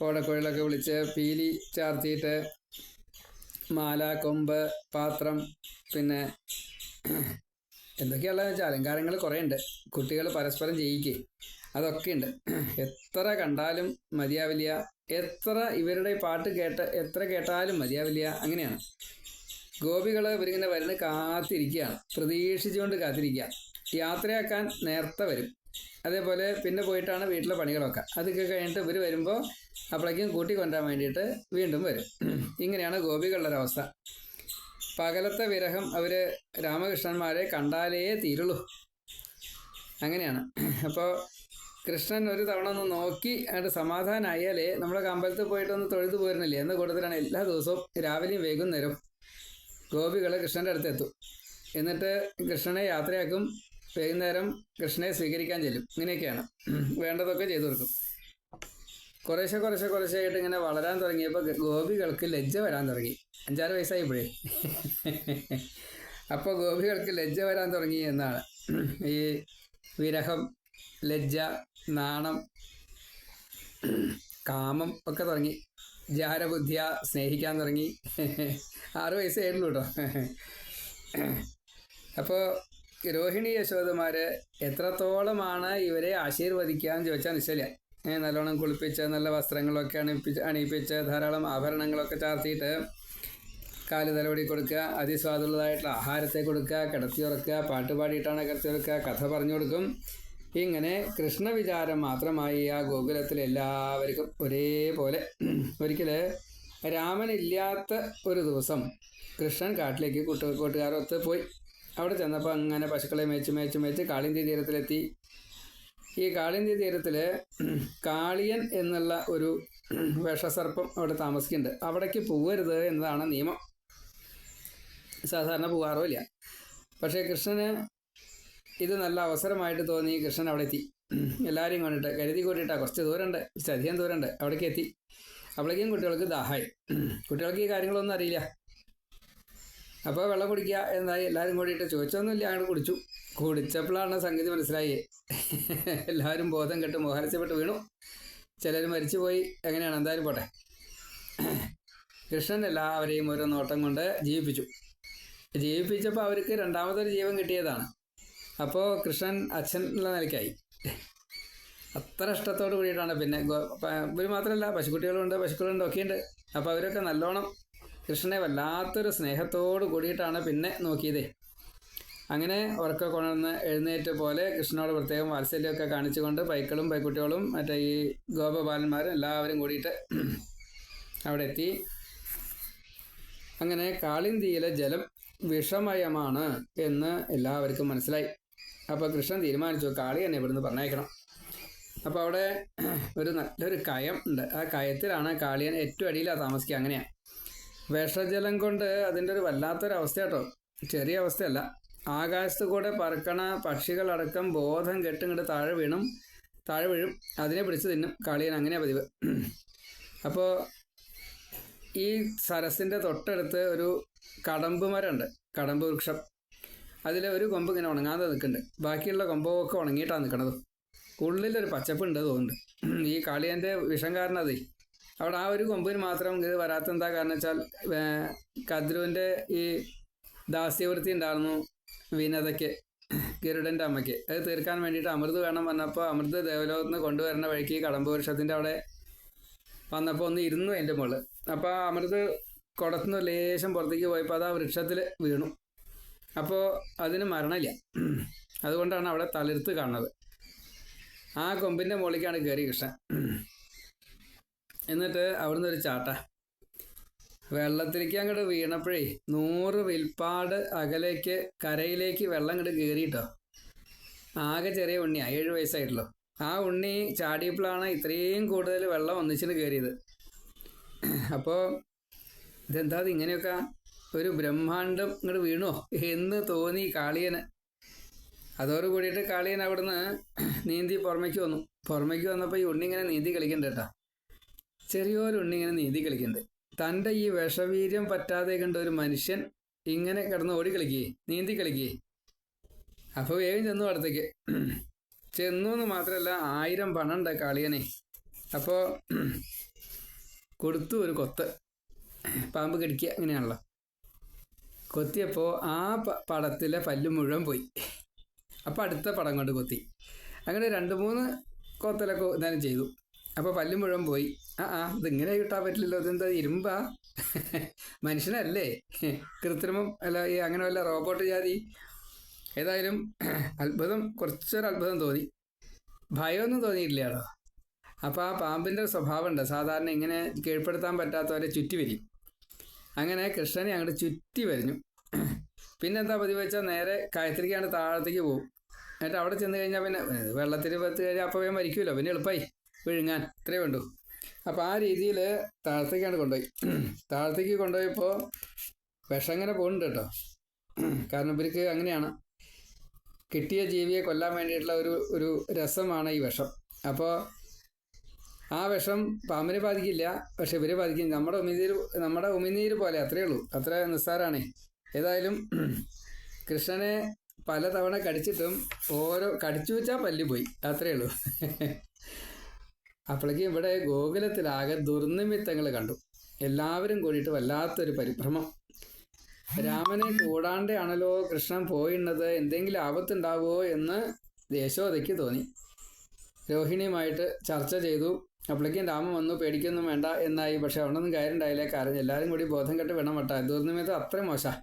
ഓടക്കുഴലൊക്കെ വിളിച്ച് പീലി ചാർത്തിയിട്ട് മാല, കൊമ്പ്, പാത്രം, പിന്നെ എന്തൊക്കെയുള്ളതെന്ന് വെച്ചാൽ അലങ്കാരങ്ങൾ കുറേ ഉണ്ട്. കുട്ടികൾ പരസ്പരം ചെയ്യിക്കേ അതൊക്കെ ഉണ്ട്. എത്ര കണ്ടാലും മതിയാവില്ല. എത്ര ഇവരുടെ പാട്ട് എത്ര കേട്ടാലും മതിയാവില്ല. അങ്ങനെയാണ്. ഗോപികൾ ഇവരിങ്ങനെ വരുന്ന കാത്തിരിക്കുകയാണ്, പ്രതീക്ഷിച്ചുകൊണ്ട് കാത്തിരിക്കുക. യാത്രയാക്കാൻ നേരത്തെ വരും. അതേപോലെ പിന്നെ പോയിട്ടാണ് വീട്ടിലെ പണികളൊക്കെ. അതൊക്കെ കഴിഞ്ഞിട്ട് ഇവർ വരുമ്പോൾ അപ്പോഴേക്കും കൂട്ടിക്കൊണ്ടുവരാൻ വേണ്ടിയിട്ട് വീണ്ടും വരും. ഇങ്ങനെയാണ് ഗോപികളുടെ ഒരവസ്ഥ. പകലത്തെ വിരഹം അവർ രാമകൃഷ്ണന്മാരെ കണ്ടാലേ തീരുള്ളൂ. അങ്ങനെയാണ്. അപ്പോൾ കൃഷ്ണൻ ഒരു തവണ ഒന്ന് നോക്കി അതിൻ്റെ സമാധാനമായാലേ നമ്മളൊക്കെ അമ്പലത്തിൽ പോയിട്ടൊന്ന് തൊഴുതു പോരുന്നില്ലേ എന്ന കൂട്ടത്തിലാണ് എല്ലാ ദിവസവും രാവിലെയും വൈകുന്നേരം ഗോപികൾ കൃഷ്ണൻ്റെ അടുത്ത് എത്തും. എന്നിട്ട് കൃഷ്ണനെ യാത്രയാക്കും. വൈകുന്നേരം കൃഷ്ണനെ സ്വീകരിക്കാൻ ചെല്ലും. ഇങ്ങനെയൊക്കെയാണ്. വേണ്ടതൊക്കെ ചെയ്തു കൊടുക്കും. കുറേശ്ശെ ആയിട്ട് ഇങ്ങനെ വളരാൻ തുടങ്ങിയപ്പോൾ ഗോപികൾക്ക് ലജ്ജ വരാൻ തുടങ്ങി. 5-6 വയസ്സായിപ്പോഴേ. അപ്പോൾ ഗോപികൾക്ക് ലജ്ജ വരാൻ തുടങ്ങി എന്നാണ്. ഈ വിരഹം, ലജ്ജ, നാണം, കാമം ഒക്കെ തുടങ്ങി. ജാരബുദ്ധിയ സ്നേഹിക്കാൻ തുടങ്ങി. 6 വയസ്സേ ആയിട്ടുള്ളൂ കേട്ടോ. അപ്പോൾ രോഹിണി യശോദമാർ എത്രത്തോളമാണ് ഇവരെ ആശീർവദിക്കുക എന്ന് ചോദിച്ചാൽ നിശ്ചയില്ല. നല്ലോണം കുളിപ്പിച്ച് നല്ല വസ്ത്രങ്ങളൊക്കെ അണിയിപ്പിച്ച് ധാരാളം ആഭരണങ്ങളൊക്കെ ചാർത്തിയിട്ട് കാല് തലോടി കൊടുക്കുക, അതിസ്വാദുള്ളതായിട്ടുള്ള ആഹാരത്തെ കൊടുക്കുക, കിടത്തി ഉറക്കുക, പാട്ട് പാടിയിട്ടാണ് കിടത്തി ഉറക്കുക, കഥ പറഞ്ഞു കൊടുക്കും. ഇങ്ങനെ കൃഷ്ണവിചാരം മാത്രമായി ആ ഗോകുലത്തിൽ എല്ലാവർക്കും ഒരേപോലെ. ഒരിക്കൽ രാമനില്ലാത്ത ഒരു ദിവസം കൃഷ്ണൻ കാട്ടിലേക്ക് കൂട്ടുകാരൊത്ത് പോയി. അവിടെ ചെന്നപ്പോൾ അങ്ങനെ പശുക്കളെ മേച്ച് കാളിന്തി തീരത്തിലെത്തി. ഈ കാളിന്തി തീരത്തിൽ കാളിയൻ എന്നുള്ള ഒരു വിഷസർപ്പം അവിടെ താമസിക്കുന്നുണ്ട്. അവിടേക്ക് പോകരുത് എന്നതാണ് നിയമം. സാധാരണ പോകാറുമില്ല. പക്ഷേ കൃഷ്ണന് ഇത് നല്ല അവസരമായിട്ട് തോന്നി. കൃഷ്ണൻ അവിടെ എത്തി. എല്ലാവരെയും കൊണ്ടിട്ട് കരുതി കൂട്ടിയിട്ടാണ്. കുറച്ച് ദൂരമുണ്ട്, അധികം ദൂരമുണ്ട്. അവിടേക്ക് എത്തി. അപ്പോഴേക്കും കുട്ടികൾക്ക് ദാഹമായി. കുട്ടികൾക്ക് ഈ കാര്യങ്ങളൊന്നും അറിയില്ല. അപ്പോൾ വെള്ളം കുടിക്കുക എന്നായി. എല്ലാവരും കൂടിയിട്ട് ചോദിച്ചൊന്നുമില്ല, അങ്ങോട്ട് കുടിച്ചു. കുടിച്ചപ്പോഴാണ് സംഗതി മനസ്സിലായി. എല്ലാവരും ബോധം കെട്ട് മോഹനസ്യപ്പെട്ട് വീണു. ചിലർ മരിച്ചുപോയി. എങ്ങനെയാണ്, എന്തായാലും പോട്ടെ. കൃഷ്ണൻ എല്ലാവരെയും ഓരോ നോട്ടം കൊണ്ട് ജീവിപ്പിച്ചപ്പോൾ അവർക്ക് രണ്ടാമതൊരു ജീവൻ കിട്ടിയതാണ്. അപ്പോൾ കൃഷ്ണൻ അച്ഛൻ ഉള്ള നിലയ്ക്കായി. അത്ര ഇഷ്ടത്തോട് കൂടിയിട്ടാണ്. പിന്നെ ഇവർ മാത്രമല്ല, പശുക്കളുണ്ട് ഒക്കെയുണ്ട്. അപ്പോൾ അവരൊക്കെ നല്ലോണം കൃഷ്ണനെ വല്ലാത്തൊരു സ്നേഹത്തോട് കൂടിയിട്ടാണ് പിന്നെ നോക്കിയതേ. അങ്ങനെ ഉറക്കെ കൊണ്ടുവന്ന് എഴുന്നേറ്റ് പോലെ കൃഷ്ണനോട് പ്രത്യേകം വാത്സല്യമൊക്കെ കാണിച്ചുകൊണ്ട് പൈക്കളും പൈക്കുട്ടികളും മറ്റേ ഈ ഗോപബാലന്മാരും എല്ലാവരും കൂടിയിട്ട് അവിടെ എത്തി. അങ്ങനെ കാളിന്തിയിലെ ജലം വിഷമയമാണ് എന്ന് എല്ലാവർക്കും മനസ്സിലായി. അപ്പോൾ കൃഷ്ണൻ തീരുമാനിച്ചു കാളി തന്നെ ഇവിടുന്ന് പറഞ്ഞയക്കണം. അപ്പോൾ അവിടെ ഒരു നല്ലൊരു കയം ഉണ്ട്. ആ കയത്തിലാണ് കാളിയൻ ഏറ്റവും അടിയിലാണ് താമസിക്കുക. അങ്ങനെയാണ്. വിഷജലം കൊണ്ട് അതിൻ്റെ ഒരു വല്ലാത്തൊരവസ്ഥ കേട്ടോ. ചെറിയ അവസ്ഥയല്ല. ആകാശത്ത് കൂടെ പറക്കണ പക്ഷികളടക്കം ബോധം കെട്ടിങ്ങോട്ട് താഴെ വീഴും. അതിനെ പിടിച്ച് തിന്നും കാളിയൻ. അങ്ങനെയാണ് പതിവ്. അപ്പോൾ ഈ സരസിൻ്റെ തൊട്ടടുത്ത് ഒരു കടമ്പ് മരമുണ്ട്, കടമ്പ് വൃക്ഷം. അതിൽ ഒരു കൊമ്പ് ഇങ്ങനെ ഉണങ്ങാതെ നിൽക്കുന്നുണ്ട്. ബാക്കിയുള്ള കൊമ്പൊക്കെ ഉണങ്ങിയിട്ടാണ് നിൽക്കണത്. ഉള്ളിലൊരു പച്ചപ്പുണ്ട് തോന്നുന്നുണ്ട്. ഈ കാളിയൻ്റെ വിഷം കാരണം അതേ. അവിടെ ആ ഒരു കൊമ്പിന് മാത്രം ഇത് വരാത്ത എന്താ കാരണം വെച്ചാൽ കദ്രുവിൻ്റെ ഈ ദാസ്യവൃത്തി ഉണ്ടായിരുന്നു വിനതയ്ക്ക്, ഗരുഡൻ്റെ അമ്മയ്ക്ക്. അത് തീർക്കാൻ വേണ്ടിയിട്ട് അമൃത് വേണം വന്നപ്പോൾ അമൃത് ദേവലോകത്ത് നിന്ന് കൊണ്ടുവരുന്ന വഴിക്ക് ഈ കടമ്പ് വൃക്ഷത്തിൻ്റെ അവിടെ വന്നപ്പോൾ ഒന്ന് ഇരുന്നു അതിൻ്റെ മുകളിൽ. അപ്പോൾ ആ അമൃത് കുടത്തുനിന്ന് ലേശം പുറത്തേക്ക് പോയപ്പോൾ അത് ആ വൃക്ഷത്തിൽ വീണു. അപ്പോൾ അതിന് മരണമില്ല. അതുകൊണ്ടാണ് അവിടെ തളിർത്ത് കാണുന്നത്. ആ കൊമ്പിൻ്റെ മുകളിലേക്കാണ് കയറി കൃഷ്ണൻ. എന്നിട്ട് അവിടുന്ന് ഒരു ചാട്ട വെള്ളത്തിലേക്ക് അങ്ങോട്ട് വീണപ്പോഴേ 100 വിൽപ്പാട് അകലേക്ക് കരയിലേക്ക് വെള്ളം അങ്ങോട്ട് കയറിയിട്ടോ. ആകെ ചെറിയ ഉണ്ണിയാണ്, 7 വയസ്സായിട്ടുള്ളൂ. ആ ഉണ്ണി ചാടിയപ്പോഴാണ് ഇത്രയും കൂടുതൽ വെള്ളം ഒന്നിച്ചിട്ട് കയറിയത്. അപ്പോൾ ഇതെന്താ ഇങ്ങനെയൊക്കെ ഒരു ബ്രഹ്മാണ്ടം ഇങ്ങോട്ട് വീണോ എന്ന് തോന്നി കാളിയന്. അതോട് കൂടിയിട്ട് കാളിയൻ അവിടുന്ന് നീന്തി പുറമേക്ക് വന്നു. പുറമേക്ക് വന്നപ്പോൾ ഈ ഉണ്ണി ഇങ്ങനെ നീന്തി കളിക്കണ്ട കേട്ടോ. ചെറിയൊരു ഉണ്ണി ഇങ്ങനെ നീന്തി കളിക്കുന്നുണ്ട്. തൻ്റെ ഈ വിഷവീര്യം പറ്റാതെ കണ്ട ഒരു മനുഷ്യൻ ഇങ്ങനെ കിടന്ന് ഓടി കളിക്കേ, നീന്തി കളിക്കേ. അപ്പോൾ വേഗം ചെന്നു അടുത്തേക്ക്. ചെന്നു എന്ന് മാത്രമല്ല 1000 പണം ഉണ്ട് കാളിയനെ. അപ്പോൾ കൊടുത്തു ഒരു കൊത്ത്. പാമ്പ് കടിക്കുക അങ്ങനെയാണല്ലോ. കൊത്തിയപ്പോൾ ആ പടത്തിലെ പല്ല് മുഴുവൻ പോയി. അപ്പോൾ അടുത്ത പടം കൊണ്ട് കൊത്തി. അങ്ങനെ 2-3 കൊത്തലൊക്കെ എന്തായാലും ചെയ്തു. അപ്പോൾ പല്ല് മുഴുവൻ പോയി. ഇതിങ്ങനെ കിട്ടാൻ പറ്റില്ലല്ലോ, ഇതെന്താ ഇരുമ്പാ? മനുഷ്യനല്ലേ, കൃത്രിമം അല്ല ഈ അങ്ങനെ വല്ല റോബോട്ട് ജാതി. ഏതായാലും കുറച്ചൊരു അത്ഭുതം തോന്നി. ഭയമൊന്നും തോന്നിയിട്ടില്ല കേട്ടോ. അപ്പോൾ ആ പാമ്പിൻ്റെ സ്വഭാവം ഉണ്ട്, സാധാരണ ഇങ്ങനെ കീഴ്പ്പെടുത്താൻ പറ്റാത്തവരെ ചുറ്റി വരും. അങ്ങനെ കൃഷ്ണനെ അങ്ങോട്ട് ചുറ്റി വരിഞ്ഞു. പിന്നെന്താ പതിവ് വെച്ചാൽ നേരെ കയത്തിരിക്കാണ്ട് താഴത്തേക്ക് പോകും. എന്നിട്ട് അവിടെ ചെന്ന് കഴിഞ്ഞാൽ പിന്നെ വെള്ളത്തിൽ പത്ത് കഴിഞ്ഞാൽ അപ്പോൾ വേഗം മരിക്കുമല്ലോ, പിന്നെ എളുപ്പമായി വിഴുങ്ങാൻ, ഇത്രയേ വേണ്ടൂ. അപ്പോൾ ആ രീതിയിൽ താഴത്തേക്കാണ് കൊണ്ടുപോയി. താഴത്തേക്ക് കൊണ്ടുപോയപ്പോൾ വിഷം ഇങ്ങനെ പോകുന്നുണ്ട് കേട്ടോ. കാരണം ഇവർക്ക് അങ്ങനെയാണ്, കിട്ടിയ ജീവിയെ കൊല്ലാൻ വേണ്ടിയിട്ടുള്ള ഒരു രസമാണ് ഈ വിഷം. അപ്പോൾ ആ വിഷം പാമ്പിനെ ബാധിക്കില്ല, പക്ഷെ ഇവരെ ബാധിക്കും. നമ്മുടെ ഉമിനീര് പോലെ, അത്രയേ ഉള്ളൂ, അത്ര നിസ്സാരമാണ്. ഏതായാലും കൃഷ്ണനെ പലതവണ കടിച്ചിട്ടും കടിച്ചു വെച്ചാൽ പല്ലി പോയി, അത്രയേ ഉള്ളൂ. അപ്പോഴേക്കും ഇവിടെ ഗോകുലത്തിലാകെ ദുർനിമിത്തങ്ങൾ കണ്ടു. എല്ലാവരും കൂടിയിട്ട് വല്ലാത്തൊരു പരിഭ്രമം. രാമനെ കൂടാണ്ടാണല്ലോ കൃഷ്ണൻ പോയിന്നത്, എന്തെങ്കിലും ആപത്തുണ്ടാവുമോ എന്ന് യശോദയ്ക്ക് തോന്നി. രോഹിണിയുമായിട്ട് ചർച്ച ചെയ്തു. അപ്പോഴേക്കും രാമൻ വന്നു, പേടിക്കൊന്നും വേണ്ട എന്നായി. പക്ഷെ അവിടൊന്നും കാര്യമുണ്ടായില്ല. കാരണം എല്ലാവരും കൂടി ബോധം കെട്ട് വേണം വട്ട. ദുർനിമിത്തം അത്ര മോശം,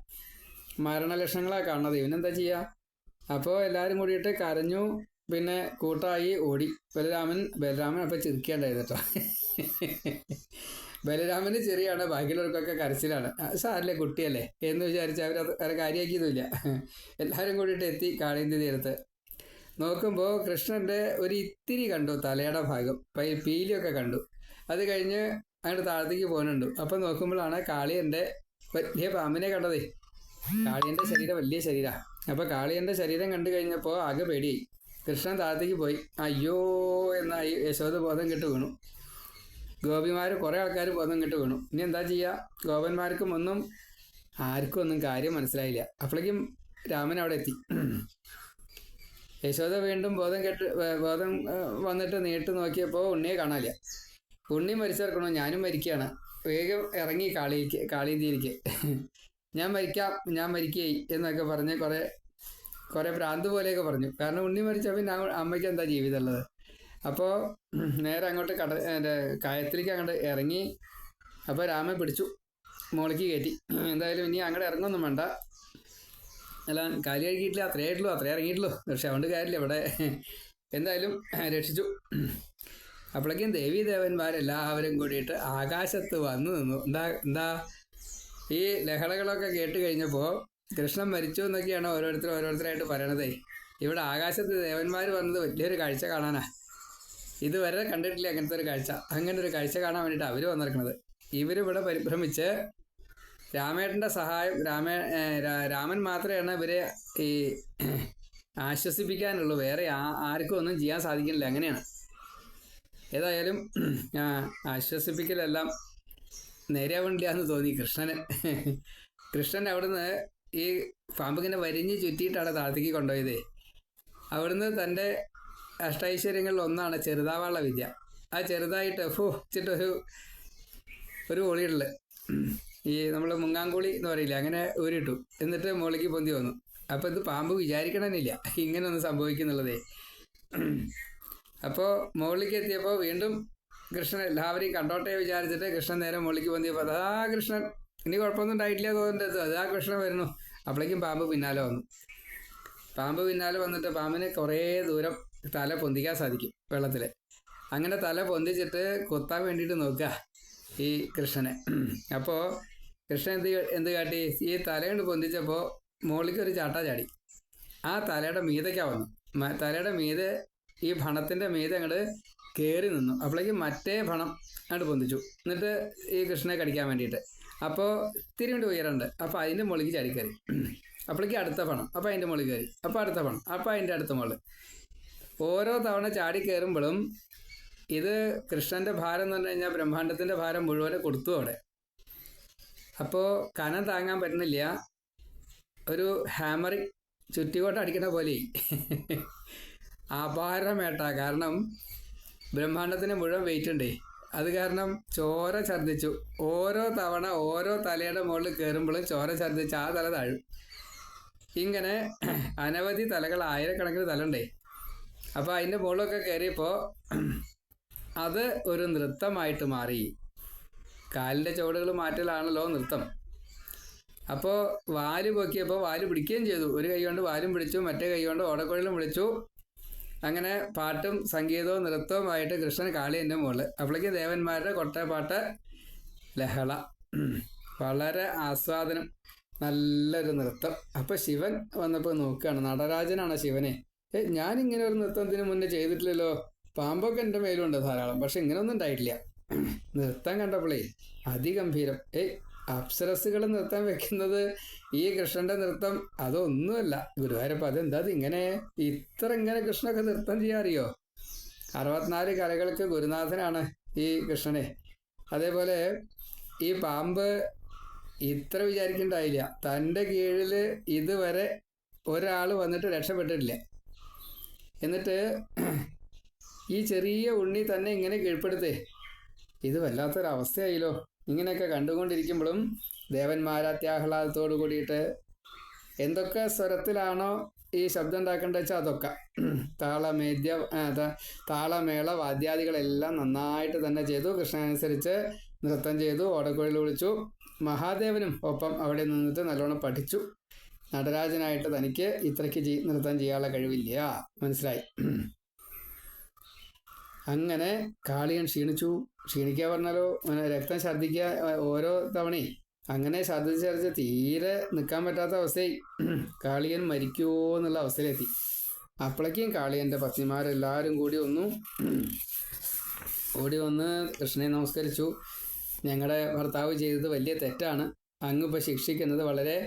മരണലക്ഷണങ്ങളാണ് കാണുന്നത്. ഇവനെന്താ ചെയ്യുക? അപ്പോൾ എല്ലാവരും കൂടിയിട്ട് കരഞ്ഞു. പിന്നെ കൂട്ടായി ഓടി. ബലരാമൻ അപ്പോൾ ചിരിക്കേണ്ടായത് കേട്ടോ. ബലരാമന് ചെറിയാണ്, ബാക്കിയുള്ളവർക്കൊക്കെ കരച്ചിലാണ്. സാറില്ലേ, കുട്ടിയല്ലേ എന്ന് വിചാരിച്ച് അവരെ കാര്യമാക്കിയതുമില്ല. എല്ലാവരും കൂടിയിട്ട് എത്തി കാളിന്തി തീരത്ത്. നോക്കുമ്പോൾ കൃഷ്ണൻ്റെ ഒരു ഇത്തിരി കണ്ടു, തലയുടെ ഭാഗം, പീലിയൊക്കെ കണ്ടു. അത് കഴിഞ്ഞ് അങ്ങോട്ട് താഴത്തേക്ക് പോകുന്നുണ്ട്. അപ്പം നോക്കുമ്പോഴാണ് കാളിയൻ്റെ വലിയ പാമ്പിനെ കണ്ടതേ. കാളിയൻ്റെ ശരീരം വലിയ ശരീരമാണ്. അപ്പോൾ കാളിയൻ്റെ ശരീരം കണ്ടു കഴിഞ്ഞപ്പോൾ ആകെ പേടിയായി. കൃഷ്ണൻ താഴത്തേക്ക് പോയി. അയ്യോ എന്നായി. യശോദ ബോധം കെട്ട് വീണു. ഗോപിമാർ കുറേ ആൾക്കാർ ബോധം കെട്ട് വീണു. ഇനി എന്താ ചെയ്യുക? ഗോപന്മാർക്കും ആർക്കും ഒന്നും കാര്യം മനസ്സിലായില്ല. അപ്പോഴേക്കും രാമൻ അവിടെ എത്തി. യശോദ വീണ്ടും ബോധം വന്നിട്ട് നീട്ട് നോക്കിയപ്പോൾ ഉണ്ണിയെ കാണാനില്ല. ഉണ്ണി മരിച്ചിറക്കണോ, ഞാനും മരിക്കുകയാണ്. വേഗം ഇറങ്ങി കാളീന്തിയിലേക്ക്. ഞാൻ മരിക്കേ എന്നൊക്കെ പറഞ്ഞ് കുറേ ഭ്രാന്ത് പോലെയൊക്കെ പറഞ്ഞു. കാരണം ഉണ്ണി മരിച്ചാൽ പിന്നെ അമ്മയ്ക്ക് എന്താ ജീവിതമുള്ളത്. അപ്പോൾ നേരെ അങ്ങോട്ട് കയത്തിലേക്ക് അങ്ങോട്ട് ഇറങ്ങി. അപ്പോൾ രാമൻ പിടിച്ചു, മുകളിലേക്ക് കയറ്റി. എന്തായാലും ഇനി അങ്ങോട്ട് ഇറങ്ങൊന്നും വേണ്ട, അല്ല കാലി കഴുകിയിട്ടില്ല, അത്രേ ഇറങ്ങിയിട്ടുള്ളൂ. പക്ഷെ അതുകൊണ്ട് കാര്യമില്ല, ഇവിടെ എന്തായാലും രക്ഷിച്ചു. അപ്പോഴേക്കും ദേവീദേവന്മാരെല്ലാവരും കൂടിയിട്ട് ആകാശത്ത് വന്നു നിന്നു. എന്താ ഈ ലഹളകളൊക്കെ കേട്ട് കഴിഞ്ഞപ്പോൾ കൃഷ്ണൻ മരിച്ചു എന്നൊക്കെയാണ് ഓരോരുത്തരായിട്ട് പറയണതേ. ഇവിടെ ആകാശത്ത് ദേവന്മാർ വന്നത് വലിയൊരു കാഴ്ച കാണാനാ. ഇതുവരെ കണ്ടിട്ടില്ല അങ്ങനത്തെ ഒരു കാഴ്ച. അങ്ങനെ ഒരു കാഴ്ച കാണാൻ വേണ്ടിയിട്ട് അവർ വന്നിരിക്കുന്നത്. ഇവരിവിടെ പരിഭ്രമിച്ച് രാമേട്ടൻ്റെ സഹായം, രാമൻ മാത്രമാണ് ഇവരെ ഈ ആശ്വസിപ്പിക്കാനുള്ളൂ. വേറെ ആർക്കും ഒന്നും ചെയ്യാൻ സാധിക്കുന്നില്ല. അങ്ങനെയാണ്. ഏതായാലും ആശ്വസിപ്പിക്കലെല്ലാം നേരെയാവണില്ല എന്ന് തോന്നി കൃഷ്ണൻ അവിടുന്ന് ഈ പാമ്പിങ്ങനെ വരിഞ്ഞ് ചുറ്റിയിട്ടാണ് താഴത്തേക്ക് കൊണ്ടുപോയത്. അവിടുന്ന് തൻ്റെ അഷ്ടൈശ്വര്യങ്ങളിൽ ഒന്നാണ് ചെറുതാവാനുള്ള വിദ്യ. ആ ചെറുതായിട്ട് ഒരു ഒളിയുള്ളത്, ഈ നമ്മൾ മുങ്ങാങ്കുളി എന്ന് പറയില്ല, അങ്ങനെ ഊരിട്ടു. എന്നിട്ട് മുകളിലേക്ക് പൊന്തി വന്നു. അപ്പോൾ ഇത് പാമ്പ് വിചാരിക്കണമെന്നില്ല ഇങ്ങനെയൊന്നും സംഭവിക്കുന്നുള്ളതേ. അപ്പോൾ മുകളിലേക്ക് എത്തിയപ്പോൾ വീണ്ടും കൃഷ്ണൻ എല്ലാവരെയും കണ്ടോട്ടെ വിചാരിച്ചിട്ട് കൃഷ്ണൻ നേരെ മുകളിലേക്ക് പൊന്തിയപ്പോൾ അതാ കൃഷ്ണൻ, ഇനി കുഴപ്പമൊന്നും ഉണ്ടായിട്ടില്ല തോന്നുന്നത്, അതാ കൃഷ്ണൻ വരുന്നു. അപ്പോഴേക്കും പാമ്പ് പിന്നാലെ വന്നു. പാമ്പ് പിന്നാലെ വന്നിട്ട് പാമ്പിന് കുറേ ദൂരം തല പൊന്തിക്കാൻ സാധിക്കും വെള്ളത്തിൽ. അങ്ങനെ തല പൊന്തിച്ചിട്ട് കൊത്താൻ വേണ്ടിയിട്ട് നോക്കുക ഈ കൃഷ്ണനെ. അപ്പോൾ കൃഷ്ണൻ എന്ത് കാട്ടി? ഈ തലകൊണ്ട് പൊന്തിച്ചപ്പോൾ മുകളിലേക്ക് ഒരു ചാടി. ആ തലയുടെ മീതയ്ക്കാണ് വന്നു. തലയുടെ മീതെ ഈ ഭണത്തിൻ്റെ മീതെ അങ്ങോട്ട് കയറി നിന്നു. അപ്പോഴേക്കും മറ്റേ ഭണം അങ്ങോട്ട് പൊന്തിച്ചു. എന്നിട്ട് ഈ കൃഷ്ണനെ കടിക്കാൻ വേണ്ടിയിട്ട്. അപ്പോൾ ഇത്തിരി കൊണ്ട് ഉയരണ്ട്. അപ്പോൾ അതിൻ്റെ മുകളിലേക്ക് ചാടിക്കയറി. അപ്പോഴേക്കും അടുത്ത പണം, അപ്പോൾ അതിൻ്റെ മുകളിൽ കയറി, അപ്പോൾ അടുത്ത പണം, അപ്പോൾ അതിൻ്റെ അടുത്ത മുകളിൽ. ഓരോ തവണ ചാടി കയറുമ്പോഴും ഇത് കൃഷ്ണൻ്റെ ഭാരം എന്ന് പറഞ്ഞു കഴിഞ്ഞാൽ ബ്രഹ്മാണ്ടത്തിൻ്റെ ഭാരം മുഴുവനെ കൊടുത്തു അവിടെ. അപ്പോൾ കനം താങ്ങാൻ പറ്റുന്നില്ല. ഒരു ഹാമറിങ് ചുറ്റിക്കോട്ട് അടിക്കണ പോലെ അപാരമേട്ട. കാരണം ബ്രഹ്മാണ്ടത്തിന് മുഴുവൻ വെയിറ്റ് ഉണ്ടേ. അത് കാരണം ചോര ഛർദ്ദിച്ചു. ഓരോ തവണ ഓരോ തലയുടെ മുകളിൽ കയറുമ്പോഴും ചോര ഛർദ്ദിച്ച് ആ തല താഴും. ഇങ്ങനെ അനവധി തലകൾ, ആയിരക്കണക്കിന് തല ഉണ്ടേ. അപ്പോൾ അതിൻ്റെ മുകളിലൊക്കെ കയറിയപ്പോൾ അത് ഒരു നൃത്തമായിട്ട് മാറി. കാലിൻ്റെ ചുവടുകൾ മാറ്റലാണല്ലോ നൃത്തം. അപ്പോൾ വാല് പൊക്കിയപ്പോൾ വാല് പിടിക്കുകയും ചെയ്തു. ഒരു കൈ കൊണ്ട് വാലും പിടിച്ചു, മറ്റേ കൈ കൊണ്ട് ഓടക്കുഴലും പിടിച്ചു. അങ്ങനെ പാട്ടും സംഗീതവും നൃത്തവുമായിട്ട് കൃഷ്ണൻ കാളിയൻ്റെ മുകളിൽ. അപ്പോഴേക്കും ദേവന്മാരുടെ കൊട്ടപ്പാട്ട് ലഹള, വളരെ ആസ്വാദനം, നല്ലൊരു നൃത്തം. അപ്പോൾ ശിവൻ വന്നപ്പോൾ നോക്കുകയാണ്. നടരാജനാണ് ശിവനെ. ഞാനിങ്ങനെ ഒരു നൃത്തത്തിന് മുന്നേ ചെയ്തിട്ടില്ലല്ലോ. പാമ്പൊക്കെ എൻ്റെ മേലുണ്ട് ധാരാളം, പക്ഷെ ഇങ്ങനെയൊന്നും ഉണ്ടായിട്ടില്ല. നൃത്തം കണ്ടപ്പോഴേ അതിഗംഭീരം. അപ്സരസുകൾ നൃത്തം വെക്കുന്നത് ഈ കൃഷ്ണന്റെ നൃത്തം അതൊന്നുമല്ല. ഗുരുവായൂരപ്പ, അതെന്താ ഇങ്ങനെ ഇങ്ങനെ കൃഷ്ണനൊക്കെ നൃത്തം ചെയ്യാറിയോ? 64 കലകൾക്ക് ഗുരുനാഥനാണ് ഈ കൃഷ്ണനെ. അതേപോലെ ഈ പാമ്പ് ഇത്ര വിചാരിക്കണ്ടായില്ല. തൻ്റെ കീഴിൽ ഇതുവരെ ഒരാൾ വന്നിട്ട് രക്ഷപ്പെട്ടിട്ടില്ല. എന്നിട്ട് ഈ ചെറിയ ഉണ്ണി തന്നെ ഇങ്ങനെ കീഴ്പ്പെടുത്തേ. ഇത് വല്ലാത്തൊരവസ്ഥയായില്ലോ. ഇങ്ങനെയൊക്കെ കണ്ടുകൊണ്ടിരിക്കുമ്പോഴും ദേവന്മാർ അത്യാഹ്ലാദത്തോട് കൂടിയിട്ട് എന്തൊക്കെ സ്വരത്തിലാണോ ഈ ശബ്ദം ഉണ്ടാക്കേണ്ടത് വെച്ചാൽ അതൊക്കെ താളമേള വാദ്യാദികളെല്ലാം നന്നായിട്ട് തന്നെ ചെയ്തു. കൃഷ്ണനനുസരിച്ച് നൃത്തം ചെയ്തു, ഓടക്കുഴൽ വിളിച്ചു. മഹാദേവനും ഒപ്പം അവിടെ നിന്നിട്ട് നല്ലോണം പഠിച്ചു. നടരാജനായിട്ട് തനിക്ക് ഇത്രയ്ക്ക് നൃത്തം ചെയ്യാനുള്ള കഴിവില്ല, മനസ്സിലായി. അങ്ങനെ കാളിയൻ ക്ഷീണിക്കുക പറഞ്ഞാലോ, രക്തം ഛർദ്ദിക്കുക ഓരോ തവണയും. അങ്ങനെ ഛർദ്ദിച്ച് തീരെ നിൽക്കാൻ പറ്റാത്ത അവസ്ഥയായി. കാളിയൻ മരിക്കുമോ എന്നുള്ള അവസ്ഥയിലെത്തി. അപ്പോഴേക്കും കാളിയൻ്റെ പത്നിമാരെല്ലാവരും ഓടി വന്ന് കൃഷ്ണനെ നമസ്കരിച്ചു. ഞങ്ങളുടെ ഭർത്താവ് ചെയ്തത് വലിയ തെറ്റാണ്. അങ്ങിപ്പോൾ ശിക്ഷിക്കുന്നത് വളരെ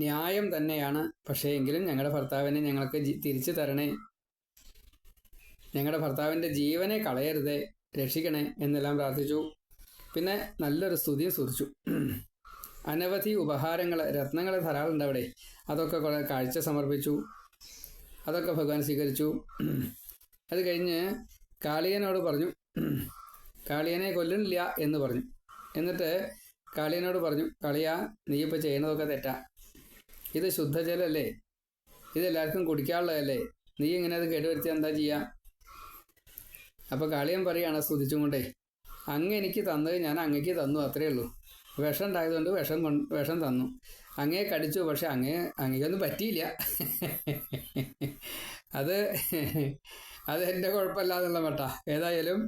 ന്യായം തന്നെയാണ്. പക്ഷേ എങ്കിലും ഞങ്ങളുടെ ഭർത്താവിനെ ഞങ്ങൾക്ക് തിരിച്ചു തരണേ, ഞങ്ങളുടെ ഭർത്താവിൻ്റെ ജീവനെ കളയരുതേ, രക്ഷിക്കണേ എന്നെല്ലാം പ്രാർത്ഥിച്ചു. പിന്നെ നല്ലൊരു സ്തുതിയും സുരിച്ചു. അനവധി ഉപഹാരങ്ങൾ, രത്നങ്ങൾ ധാരാളം ഉണ്ട് അവിടെ. അതൊക്കെ കുറെ കാഴ്ച സമർപ്പിച്ചു. അതൊക്കെ ഭഗവാൻ സ്വീകരിച്ചു. അത് കഴിഞ്ഞ് കാളിയനോട് പറഞ്ഞു, കാളിയനെ കൊല്ലുന്നില്ല എന്ന് പറഞ്ഞു. എന്നിട്ട് കാളിയനോട് പറഞ്ഞു, കാളിയാ, നീ ഇപ്പോൾ ചെയ്യുന്നതൊക്കെ തെറ്റാ. ഇത് ശുദ്ധജലല്ലേ, ഇതെല്ലാവർക്കും കുടിക്കാനുള്ളതല്ലേ, നീ ഇങ്ങനെ അത് കേടുവരുത്തിയാൽ എന്താ ചെയ്യുക? അപ്പോൾ കാളിയൻ പറയുകയാണ് സ്തുതിച്ചും കൊണ്ടേ, അങ്ങ് എനിക്ക് തന്നത് ഞാൻ അങ്ങേക്ക് തന്നു, അത്രയേ ഉള്ളൂ. വിഷം ഉണ്ടായതുകൊണ്ട് വിഷം തന്നു. അങ്ങേ കടിച്ചു, പക്ഷെ അങ്ങേക്കൊന്നും പറ്റിയില്ല. അത് എൻ്റെ കുഴപ്പമില്ല എന്നുള്ള മട്ട. ഏതായാലും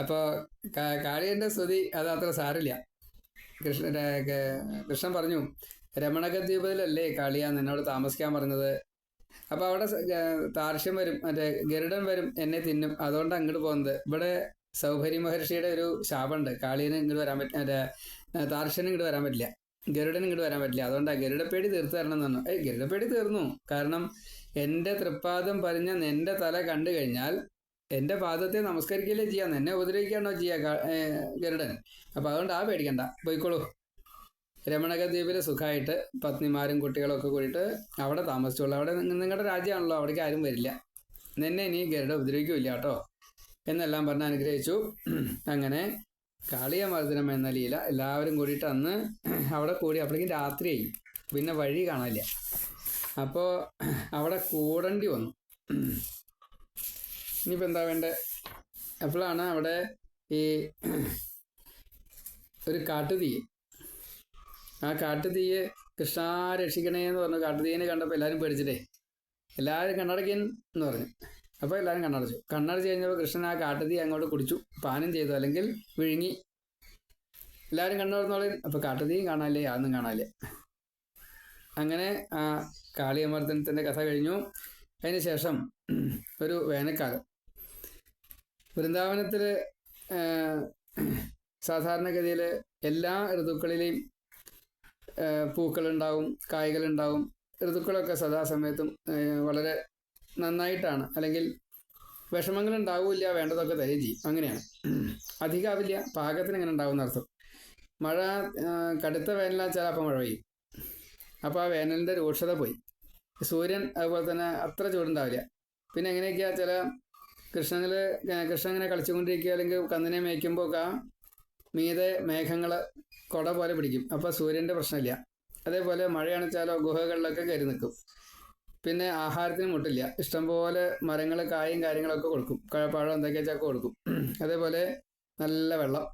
അപ്പോൾ കാളിയൻ്റെ സ്തുതി അത് അത്ര സാരില്ല. കൃഷ്ണൻ പറഞ്ഞു, രമണകദ്വീപത്തിലല്ലേ കാളിയ നിന്നോട് താമസിക്കാൻ പറഞ്ഞത്. അപ്പോൾ അവിടെ താർഷ്യം വരും, മറ്റേ ഗരുഡൻ വരും, എന്നെ തിന്നും, അതുകൊണ്ട് അങ്ങോട്ട് പോകുന്നത്. ഇവിടെ സൗഭരി മഹർഷിയുടെ ഒരു ശാപമുണ്ട്, കാളിയന് ഇങ്ങോട്ട് വരാൻ മറ്റേ താർഷ്യന് ഇങ്ങോട്ട് വരാൻ പറ്റില്ല, ഗരുഡൻ ഇങ്ങോട്ട് വരാൻ പറ്റില്ല. അതുകൊണ്ടാണ് ഗരുഡപ്പേടി തീർത്ത് തരണം എന്ന് പറഞ്ഞു. ഗരുഡപ്പേടി തീർന്നു. കാരണം എൻ്റെ തൃപ്പാദം പറിഞ്ഞ നിൻ്റെ തല കണ്ടു കഴിഞ്ഞാൽ എൻ്റെ പാദത്തെ നമസ്കരിക്കുകയല്ലേ ചെയ്യാം, എന്നെ ഉപദ്രവിക്കുകയാണോ ചെയ്യുക ഗരുഡൻ. അപ്പോൾ അതുകൊണ്ട് പേടിക്കണ്ട, പോയിക്കോളൂ. രമണകദ്വീപിൽ സുഖമായിട്ട് പത്നിമാരും കുട്ടികളും ഒക്കെ കൂടിയിട്ട് അവിടെ താമസിച്ചോളൂ. അവിടെ നിങ്ങളുടെ രാജ്യമാണല്ലോ, അവിടേക്ക് ആരും വരില്ല, നിന്നെ ഇനി ഗരുഡ ഉപദ്രവിക്കില്ല കേട്ടോ എന്നെല്ലാം പറഞ്ഞ് അനുഗ്രഹിച്ചു. അങ്ങനെ കാളിയമർദ്ദനം എന്ന ലീല എല്ലാവരും കൂടിയിട്ട് അന്ന് അവിടെ കൂടി. അപ്പോഴേക്കും രാത്രിയായി, പിന്നെ വഴി കാണാനില്ല. അപ്പോൾ അവിടെ കൂടേണ്ടി വന്നു. ഇനിയിപ്പോൾ എന്താ വേണ്ടത്? അപ്പോഴാണ് അവിടെ ഈ ഒരു കാട്ടുതീ, ആ കാട്ടുതീയെ കൃഷ്ണ രക്ഷിക്കണേ എന്ന് പറഞ്ഞു. കാട്ടുതീയെ കണ്ടപ്പോൾ എല്ലാവരും പേടിച്ചിട്ടേ എല്ലാവരും കണ്ണടയ്ക്കൻ എന്ന് പറഞ്ഞു. അപ്പോൾ എല്ലാവരും കണ്ണടച്ചു. കണ്ണടച്ച് കഴിഞ്ഞപ്പോൾ കൃഷ്ണൻ ആ കാട്ടുതീ അങ്ങോട്ട് കുടിച്ചു, പാനം ചെയ്തു, അല്ലെങ്കിൽ വിഴുങ്ങി. എല്ലാവരും കണ്ണുറന്നോളി. അപ്പോൾ കാട്ടുതീയും കാണാനില്ലേ, യാതൊന്നും കാണാനില്ല. അങ്ങനെ ആ കാളിയമർദ്ദനത്തിൻ്റെ കഥ കഴിഞ്ഞു. അതിന് ശേഷം ഒരു വേനൽക്കാലം. വൃന്ദാവനത്തിൽ സാധാരണഗതിയിൽ എല്ലാ ഋതുക്കളിലെയും പൂക്കളുണ്ടാവും, കായ്കളുണ്ടാവും. ഋതുക്കളൊക്കെ സദാസമയത്തും വളരെ നന്നായിട്ടാണ്, അല്ലെങ്കിൽ വിഷമങ്ങൾ ഉണ്ടാവില്ല, വേണ്ടതൊക്കെ തരുകയും ചെയ്യും. അങ്ങനെയാണ്. അധികമാവില്ല, പാകത്തിന് ഇങ്ങനെ ഉണ്ടാവും എന്നർത്ഥം. മഴ കടുത്ത വേനലാച്ചാൽ അപ്പം മഴ പെയ്യും. അപ്പോൾ ആ വേനലിൻ്റെ രൂക്ഷത പോയി. സൂര്യൻ അതുപോലെ തന്നെ അത്ര ചൂടുണ്ടാവില്ല. പിന്നെ എങ്ങനെയൊക്കെയാ ചില കൃഷ്ണൻ ഇങ്ങനെ കളിച്ചുകൊണ്ടിരിക്കുക, അല്ലെങ്കിൽ കന്നിനെ മേയ്ക്കുമ്പോൾ ഒക്കെ മീതെ മേഘങ്ങൾ കുട പോലെ പിടിക്കും. അപ്പോൾ സൂര്യൻ്റെ പ്രശ്നമില്ല. അതേപോലെ മഴയാണെച്ചാലോ ഗുഹകളിലൊക്കെ കയറി നിൽക്കും. പിന്നെ ആഹാരത്തിന് മുട്ടില്ല. ഇഷ്ടംപോലെ മരങ്ങൾ കായും കാര്യങ്ങളൊക്കെ കൊടുക്കും, പഴം എന്തൊക്കെയാ കൊടുക്കും. അതേപോലെ നല്ല വെള്ളം,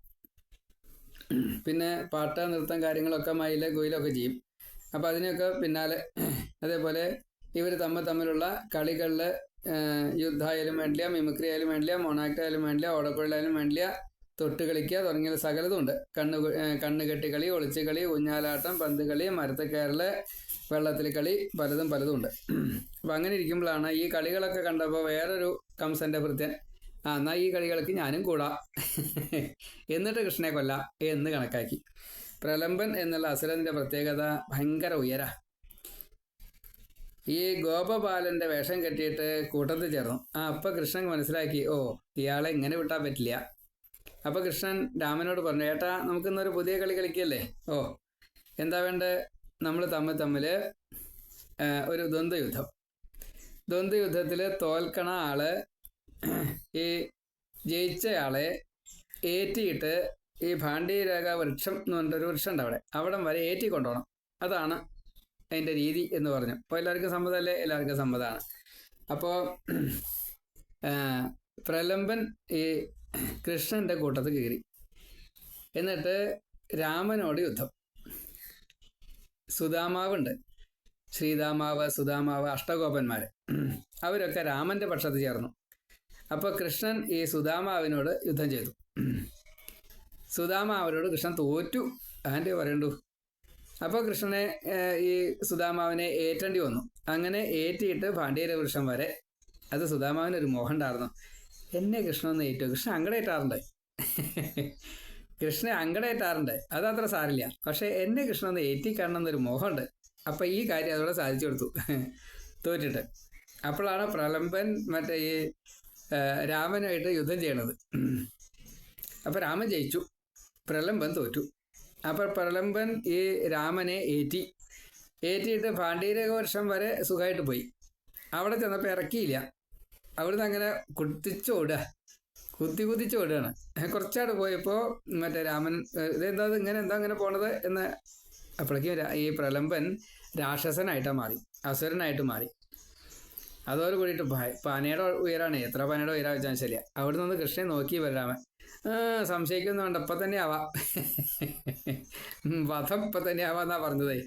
പിന്നെ പാട്ട് നൃത്തം കാര്യങ്ങളൊക്കെ മയില് കുയിലൊക്കെ ചെയ്യും. അപ്പം അതിനൊക്കെ പിന്നാലെ. അതേപോലെ ഇവർ തമ്മിലുള്ള കളികളിൽ യുദ്ധമായാലും വേണ്ടില്ല, മിമിക്രി ആയാലും വേണ്ടില്ല, മൊണാക്ട് ആയാലും വേണ്ടില്ല, ഓടക്കുഴലായാലും വേണ്ടില്ല, തൊട്ട് കളിക്കുക തുടങ്ങിയ സകലതും ഉണ്ട്. കണ്ണ് കെട്ടിക്കളി, ഒളിച്ച് കളി, ഊഞ്ഞാലാട്ടം, പന്ത് കളി, മരത്തിൽ കയറൽ, വെള്ളത്തിൽ കളി, പലതും ഉണ്ട്. അപ്പം അങ്ങനെ ഇരിക്കുമ്പോഴാണ് ഈ കളികളൊക്കെ കണ്ടപ്പോൾ വേറൊരു കംസന്റെ ഭൃത്യൻ, എന്നാൽ ഈ കളികൾക്ക് ഞാനും കൂടാം എന്നിട്ട് കൃഷ്ണനെ കൊല്ലാം എന്ന് കണക്കാക്കി. പ്രലംബൻ എന്നുള്ള അസുരന്റെ പ്രത്യേകത ഭയങ്കര ഉയര. ഈ ഗോപബാലന്റെ വേഷം കെട്ടിയിട്ട് കൂട്ടത്തിൽ ചേർന്നു. അപ്പം കൃഷ്ണൻ മനസ്സിലാക്കി, ഇയാളെ ഇങ്ങനെ വിട്ടാൻ പറ്റില്ല. അപ്പം കൃഷ്ണൻ രാമനോട് പറഞ്ഞു, ഏട്ടാ നമുക്കിന്നൊരു പുതിയ കളി കളിക്കല്ലേ? എന്താ വേണ്ടത്? നമ്മൾ തമ്മിൽ ഒരു ദ്വന്ദ്വയുദ്ധത്തിൽ തോൽക്കണ ആള് ഈ ജയിച്ചയാളെ ഏറ്റിയിട്ട് ഈ ഭാണ്ഡീരക വൃക്ഷം എന്ന് പറഞ്ഞിട്ടൊരു വൃക്ഷം ഉണ്ട്, അവിടം വരെ ഏറ്റി കൊണ്ടുപോകണം. അതാണ് അതിൻ്റെ രീതി എന്ന് പറഞ്ഞു. അപ്പോൾ എല്ലാവർക്കും സമ്മതമല്ലേ? എല്ലാവർക്കും സമ്മതമാണ്. അപ്പോൾ പ്രലംബൻ ഈ കൃഷ്ണൻ്റെ കൂട്ടത്തിൽ കയറി. എന്നിട്ട് രാമനോട് യുദ്ധം. സുദാമാവുണ്ട്, ശ്രീദാമാവ്, സുദാമാവ്, അഷ്ടഗോപന്മാർ, അവരൊക്കെ രാമൻ്റെ പക്ഷത്ത് ചേർന്നു. അപ്പോൾ കൃഷ്ണൻ ഈ സുദാമാവിനോട് യുദ്ധം ചെയ്തു. സുദാമാവിനോട് കൃഷ്ണൻ തോറ്റു. അതിൻ്റെ പറയണ്ടു. അപ്പോൾ കൃഷ്ണനെ ഈ സുദാമാവിനെ ഏറ്റേണ്ടി വന്നു. അങ്ങനെ ഏറ്റിയിട്ട് ഭാണ്ഡീര വൃക്ഷം വരെ. അത് സുദാമാവിനൊരു മോഹം ഉണ്ടായിരുന്നു, എന്നെ കൃഷ്ണൻ ഒന്ന് ഏറ്റു. കൃഷ്ണൻ അങ്കടേറ്റാറുണ്ട്, കൃഷ്ണനെ അങ്കടേറ്റാറുണ്ട്, അതത്ര സാരില്ല. പക്ഷേ എന്നെ കൃഷ്ണൻ ഒന്ന് ഏറ്റിക്കാണണം എന്നൊരു മോഹമുണ്ട്. അപ്പം ഈ കാര്യം അതോടെ സാധിച്ചു കൊടുത്തു തോറ്റിട്ട്. അപ്പോഴാണ് പ്രലംബൻ മറ്റേ ഈ രാമനായിട്ട് യുദ്ധം ചെയ്യണത്. അപ്പം രാമൻ ജയിച്ചു, പ്രലംബൻ തോറ്റു. അപ്പം പ്രലംബൻ ഈ രാമനെ ഏറ്റിയിട്ട് ഭാണ്ഡീരക വർഷം വരെ സുഖമായിട്ട് പോയി. അവിടെ ചെന്നപ്പോൾ ഇറക്കിയില്ല. അവിടുന്ന് അങ്ങനെ കുതിച്ചോടുകയാണ്. കുറച്ചാട് പോയപ്പോൾ മറ്റേ രാമൻ എന്താ അങ്ങനെ പോണത് എന്ന്. അപ്പോഴേക്കും ഈ പ്രലംബൻ രാക്ഷസനായിട്ടാണ് മാറി, അസുരനായിട്ട് മാറി. അതോട് കൂടിയിട്ട് പനയുടെ ഉയരാണ്. എത്ര പനയുടെ ഉയരാ വെച്ചാൽ ശരിയ. അവിടെ നിന്ന് കൃഷ്ണനെ നോക്കി വരാമൻ. സംശയിക്കുന്നു വേണ്ട, ഇപ്പം തന്നെ ആവാം, വധം ഇപ്പം തന്നെ ആവാന്നാ പറഞ്ഞതേ.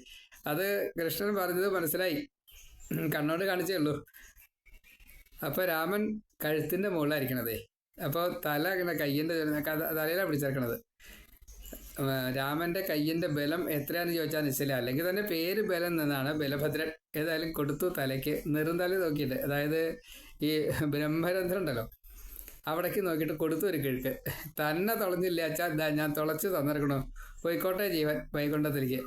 അത് കൃഷ്ണൻ പറഞ്ഞത് മനസ്സിലായി, കണ്ണോട് കാണിച്ചേ ഉള്ളൂ. അപ്പോൾ രാമൻ കഴുത്തിൻ്റെ മുകളിലായിരിക്കണതേ. അപ്പോൾ തല ഇങ്ങനെ തലയിലാണ് പിടിച്ചേർക്കണത്. രാമൻ്റെ കയ്യിൻ്റെ ബലം എത്രയാണെന്ന് ചോദിച്ചാൽ നിശ്ചയില്ല. അല്ലെങ്കിൽ തന്നെ പേര് ബലം എന്നാണ്. ബലഭദ്രൻ ഏതായാലും കൊടുത്തു തലയ്ക്ക് നെറുന്തല നോക്കിയിട്ട്. അതായത് ഈ ബ്രഹ്മരന്ധ്രം ഉണ്ടല്ലോ, അവിടേക്ക് നോക്കിയിട്ട് കൊടുത്തു ഒരു കിഴുക്ക്. തന്നെ തുളഞ്ഞില്ല അച്ഛാ, ഞാൻ തുളച്ച് തന്നിരിക്കണോ, പോയിക്കോട്ടെ ജീവൻ വൈകുണ്ഠത്തിലേക്ക്.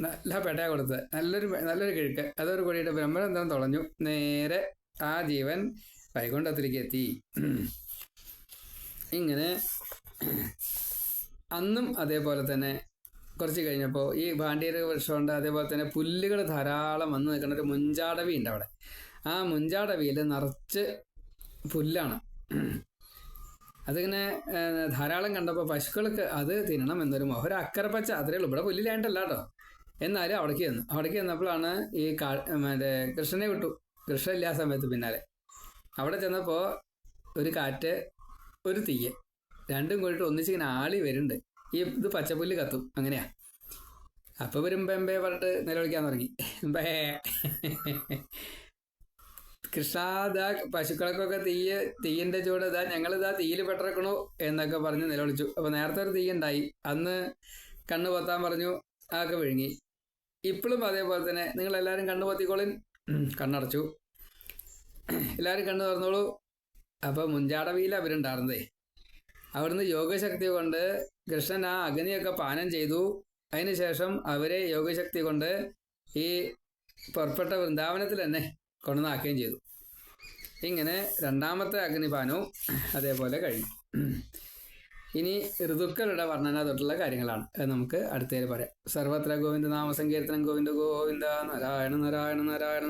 നല്ല പെട്ടയാ കൊടുത്തത്, നല്ലൊരു കിഴുക്ക്. അതോട് കൂടിയിട്ട് ബ്രഹ്മരന്ധ്രം തുളഞ്ഞു. നേരെ ആ ജീവൻ വൈകുണ്ഠത്തിലേക്ക് എത്തി. ഇങ്ങനെ അന്നും അതേപോലെ തന്നെ കുറച്ച് കഴിഞ്ഞപ്പോൾ ഈ ഭാണ്ഡീരക വൃക്ഷമുണ്ട്. അതേപോലെ തന്നെ പുല്ലുകൾ ധാരാളം വന്ന് നിൽക്കുന്ന ഒരു മുഞ്ചാടവി ഉണ്ട് അവിടെ. ആ മുഞ്ചാടവിയിൽ നിറച്ച് പുല്ലാണ്. അതിങ്ങനെ ധാരാളം കണ്ടപ്പോൾ പശുക്കൾക്ക് അത് തിന്നണം എന്നൊരു മോഹം. ഒരു അക്കരപ്പച്ച അത്രയേ ഉള്ളൂ. ഇവിടെ പുല്ലിലായിട്ടല്ല കേട്ടോ. എന്നാലും അവിടേക്ക് ചെന്നപ്പോഴാണ് ഈ മറ്റേ കൃഷ്ണനെ വിട്ടു. കൃഷ്ണൻ ഇല്ലാ സമയത്ത് പിന്നാലെ അവിടെ ചെന്നപ്പോൾ ഒരു കാറ്റ്, ഒരു തീയ്, രണ്ടും കൂടിയിട്ട് ഒന്നിച്ചിങ്ങനെ ആളി വരുന്നുണ്ട്. ഇത് പച്ചപ്പുല്ല് കത്തും. അങ്ങനെയാ. അപ്പോൾ വരുമ്പേ പറഞ്ഞിട്ട് നിലവിളിക്കാൻ തുടങ്ങി. കൃഷ്ണാദാ പശുക്കൾക്കൊക്കെ തീയിൻ്റെ ചൂട്, ഞങ്ങളിതാ തീയിൽ പെട്ടിറക്കണു എന്നൊക്കെ പറഞ്ഞ് നിലവിളിച്ചു. അപ്പോൾ നേരത്തെ ഒരു തീ ഉണ്ടായി, അന്ന് കണ്ണ് പൊത്താൻ പറഞ്ഞു, അതൊക്കെ വിഴുങ്ങി. ഇപ്പോഴും അതേപോലെ തന്നെ നിങ്ങളെല്ലാവരും കണ്ണ് പൊത്തിക്കോളിൻ. കണ്ണടച്ചു, എല്ലാവരും കണ്ണ് തുറന്നോളൂ. അപ്പോൾ മുഞ്ചാടവിയിൽ അവരുണ്ടായിരുന്നതേ. അവിടുന്ന് യോഗശക്തി കൊണ്ട് കൃഷ്ണൻ ആ അഗ്നിയൊക്കെ പാനം ചെയ്തു. അതിനുശേഷം അവരെ യോഗശക്തി കൊണ്ട് ഈ പുറപ്പെട്ട വൃന്ദാവനത്തിൽ തന്നെ കൊണ്ടുവന്നാക്കുകയും ചെയ്തു. ഇങ്ങനെ രണ്ടാമത്തെ അഗ്നിപാനവും അതേപോലെ കഴിഞ്ഞു. ഇനി ഋതുക്കളുടെ വർണ്ണന തൊട്ടുള്ള കാര്യങ്ങളാണ്. അത് നമുക്ക് അടുത്തതിൽ പറയാം. സർവത്ര ഗോവിന്ദ നാമസങ്കീർത്തനം ഗോവിന്ദ ഗോവിന്ദ നാരായണ നാരായണ നാരായണ.